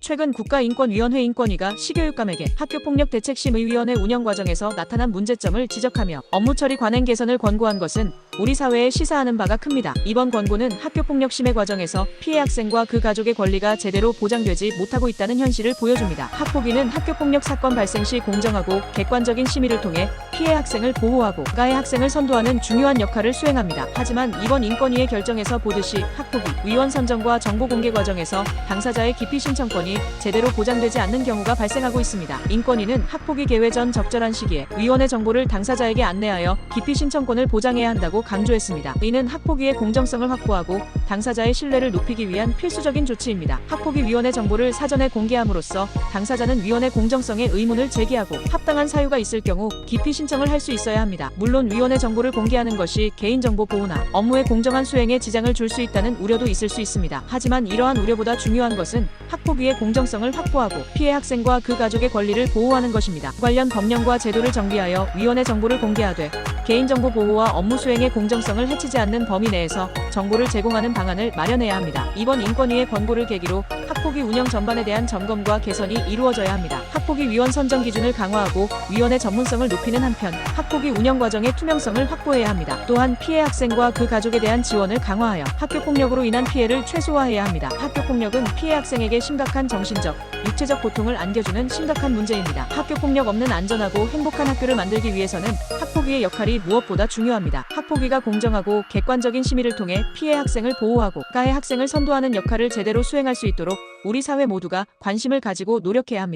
최근 국가인권위원회 인권위가 시교육감에게 학교폭력대책심의위원회 운영 과정에서 나타난 문제점을 지적하며 업무 처리 관행 개선을 권고한 것은 우리 사회에 시사하는 바가 큽니다. 이번 권고는 학교폭력 심해 과정에서 피해 학생과 그 가족의 권리가 제대로 보장되지 못하고 있다는 현실을 보여줍니다. 학폭위는 학교폭력 사건 발생 시 공정하고 객관적인 심의를 통해 피해 학생을 보호하고 가해 학생을 선도하는 중요한 역할을 수행합니다. 하지만 이번 인권위의 결정에서 보듯이 학폭위 위원 선정과 정보 공개 과정에서 당사자의 기피 신청권이 제대로 보장되지 않는 경우가 발생하고 있습니다. 인권위는 학폭위 개회 전 적절한 시기에 위원회 정보를 당사자에게 안내하여 기피 신청권을 보장해야 한다고 강조했습니다. 이는 학폭위의 공정성을 확보하고 당사자의 신뢰를 높이기 위한 필수적인 조치입니다. 학폭위 위원회 정보를 사전에 공개함으로써 당사자는 위원회 공정성에 의문을 제기하고 합당한 사유가 있을 경우 기피 신청을 할 수 있어야 합니다. 물론 위원회 정보를 공개하는 것이 개인정보 보호나 업무의 공정한 수행에 지장을 줄 수 있다는 우려도 있을 수 있습니다. 하지만 이러한 우려보다 중요한 것은 학폭위의 공정성을 확보하고 피해 학생과 그 가족의 권리를 보호하는 것입니다. 관련 법령과 제도를 정비하여 위원회 정보를 공개하되 개인정보 보호와 업무 수행의 공정성을 해치지 않는 범위 내에서 정보를 제공하는 방안을 마련해야 합니다. 이번 인권위의 권고를 계기로 학폭위 운영 전반에 대한 점검과 개선이 이루어져야 합니다. 학폭위 위원 선정 기준을 강화하고 위원회 전문성을 높이는 한편 학폭위 운영 과정의 투명성을 확보해야 합니다. 또한 피해 학생과 그 가족에 대한 지원을 강화하여 학교폭력으로 인한 피해를 최소화해야 합니다. 학교폭력은 피해 학생에게 심각한 정신적, 육체적 고통을 안겨주는 심각한 문제입니다. 학교폭력 없는 안전하고 행복한 학교를 만들기 위해서는 학폭위의 역할이 무엇보다 중요합니다. 학폭위가 공정하고 객관적인 심의를 통해 피해 학생을 보호하고 가해 학생을 선도하는 역할을 제대로 수행할 수 있도록 우리 사회 모두가 관심을 가지고 노력해야 합니다.